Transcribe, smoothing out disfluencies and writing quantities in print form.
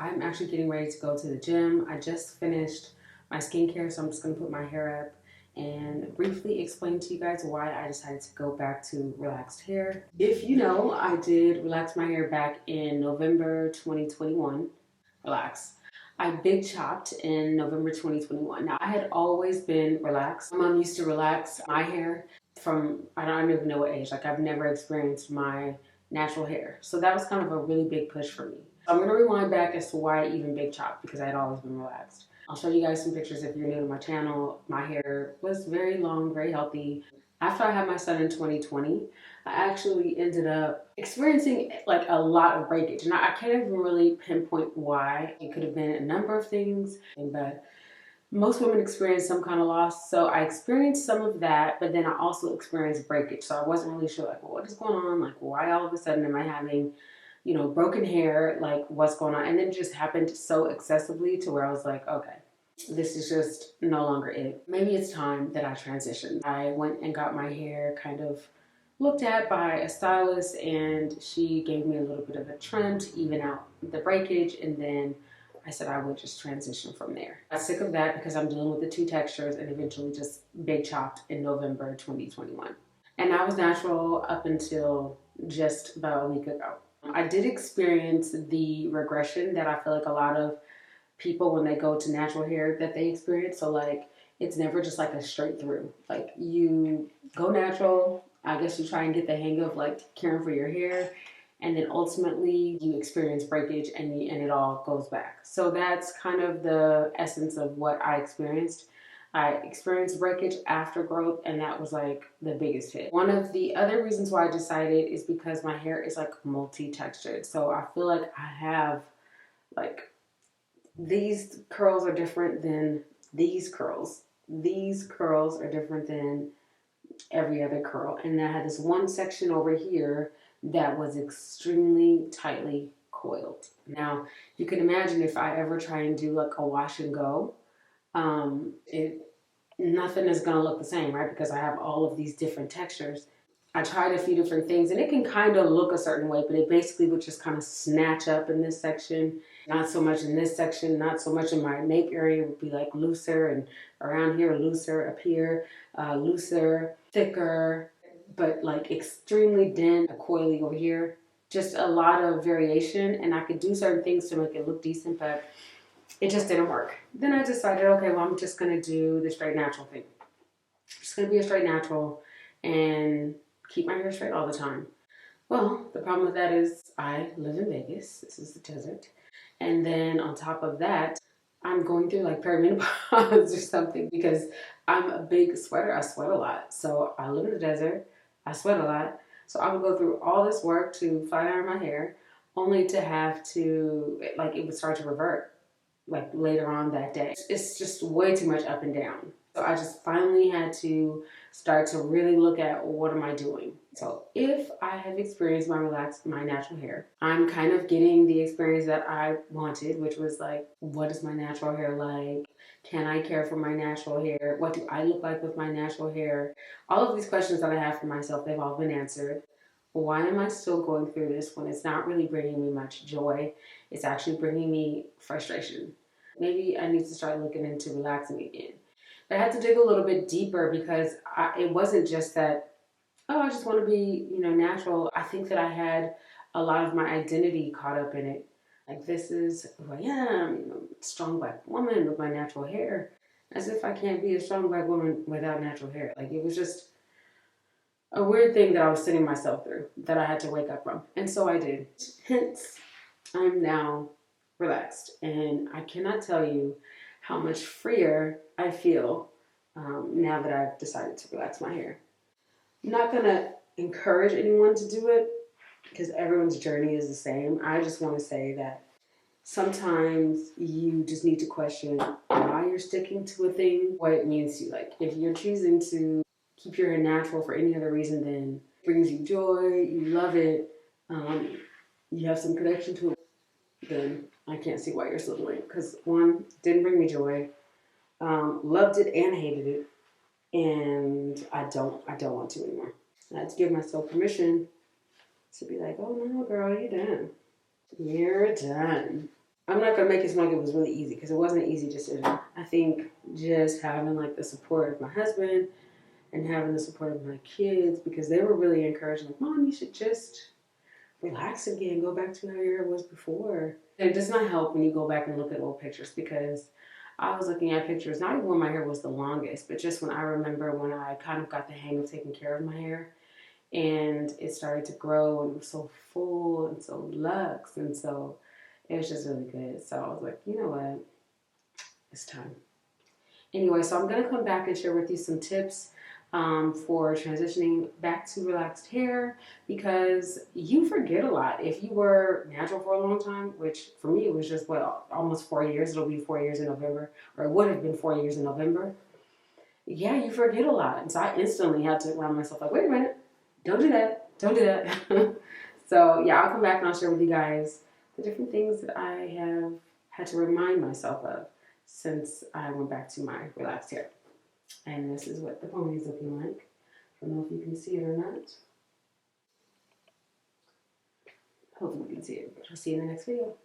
I'm actually getting ready to go to the gym. I just finished my skincare, so I'm just going to put my hair up and briefly explain to you guys why I decided to go back to relaxed hair. If you know, I did relax my hair back in November 2021. Relax. I big chopped in November 2021. Now, I had always been relaxed. My mom used to relax my hair from, I don't even know what age. Like, I've never experienced my natural hair. So that was kind of a really big push for me. I'm going to rewind back as to why I even big chopped, because I had always been relaxed. I'll show you guys some pictures if you're new to my channel. My hair was very long, very healthy. After I had my son in 2020, I actually ended up experiencing like a lot of breakage. And I can't even really pinpoint why. It could have been a number of things, but most women experience some kind of loss. So I experienced some of that, but then I also experienced breakage. So I wasn't really sure, like, well, what is going on? Like, why all of a sudden am I having, broken hair? Like, what's going on? And then it just happened so excessively to where I was like, okay, this is just no longer it. Maybe it's time that I transition. I went and got my hair kind of looked at by a stylist, and she gave me a little bit of a trim to even out the breakage, and then I said I would just transition from there. I got sick of that because I'm dealing with the two textures, and eventually just big chopped in November 2021. And I was natural up until just about a week ago. I did experience the regression that I feel like a lot of people, when they go to natural hair, that they experience. So like, it's never just like a straight through. Like, you go natural, I guess you try and get the hang of like caring for your hair, and then ultimately you experience breakage, and it all goes back. So that's kind of the essence of what I experienced. I experienced breakage after growth, and that was like the biggest hit. One of the other reasons why I decided is because my hair is like multi-textured. So I feel like I have like, these curls are different than these curls. These curls are different than every other curl. And I had this one section over here that was extremely tightly coiled. Now, you can imagine if I ever try and do like a wash and go, it nothing is gonna look the same, right? Because I have all of these different textures. I tried a few different things, and it can kind of look a certain way, but it basically would just kind of snatch up in this section, not so much in this section, not so much in my nape area. It would be like looser, and around here looser, up here looser, thicker, but like extremely dense, coily over here. Just a lot of variation, and I could do certain things to make it look decent, but it just didn't work. Then I decided, okay, well, I'm just gonna do the straight natural thing. I'm just gonna be a straight natural and keep my hair straight all the time. Well, the problem with that is I live in Vegas. This is the desert. And then on top of that, I'm going through like perimenopause or something, because I'm a big sweater. I sweat a lot. So I live in the desert. I sweat a lot. So I would go through all this work to flat iron my hair, only to have to, like, it would start to revert like later on that day. It's just way too much up and down. So I just finally had to start to really look at, what am I doing? So if I have experienced my natural hair, I'm kind of getting the experience that I wanted, which was like, what is my natural hair like? Can I care for my natural hair? What do I look like with my natural hair? All of these questions that I have for myself, they've all been answered. Why am I still going through this when it's not really bringing me much joy? It's actually bringing me frustration. Maybe I need to start looking into relaxing again. But I had to dig a little bit deeper, because it wasn't just that, oh, I just want to be, natural. I think that I had a lot of my identity caught up in it. Like, this is who I am, strong black woman with my natural hair. As if I can't be a strong black woman without natural hair. Like, it was just a weird thing that I was sitting myself through that I had to wake up from. And so I did. Hence, I'm now relaxed. And I cannot tell you how much freer I feel now that I've decided to relax my hair. I'm not going to encourage anyone to do it, because everyone's journey is the same. I just want to say that sometimes you just need to question why you're sticking to a thing, what it means to you. Like, if you're choosing to keep your hair natural for any other reason than it brings you joy, you love it, you have some connection to it, then I can't see why you're still doing it. Because one, didn't bring me joy, loved it and hated it, and I don't want to anymore. I had to give myself permission to be like, oh no, girl, you're done. You're done. I'm not gonna make it seem like it was really easy, because it wasn't an easy decision. I think just having like the support of my husband and having the support of my kids, because they were really encouraging, like, Mom, you should just relax again, go back to how your hair was before. It does not help when you go back and look at old pictures, because I was looking at pictures, not even when my hair was the longest, but just when I remember when I kind of got the hang of taking care of my hair and it started to grow and it was so full and so luxe, and so it was just really good. So I was like, you know what, it's time. Anyway, so I'm going to come back and share with you some tips for transitioning back to relaxed hair, because you forget a lot. If you were natural for a long time, which for me it was just what, almost 4 years. It'll be 4 years in November, or it would have been 4 years in November. Yeah, you forget a lot. And so I instantly had to remind myself, like, wait a minute, don't do that, don't do that. So yeah, I'll come back and I'll share with you guys the different things that I have had to remind myself of since I went back to my relaxed hair. And this is what the pony is looking like. I don't know if you can see it or not. Hopefully you can see it. I'll see you in the next video.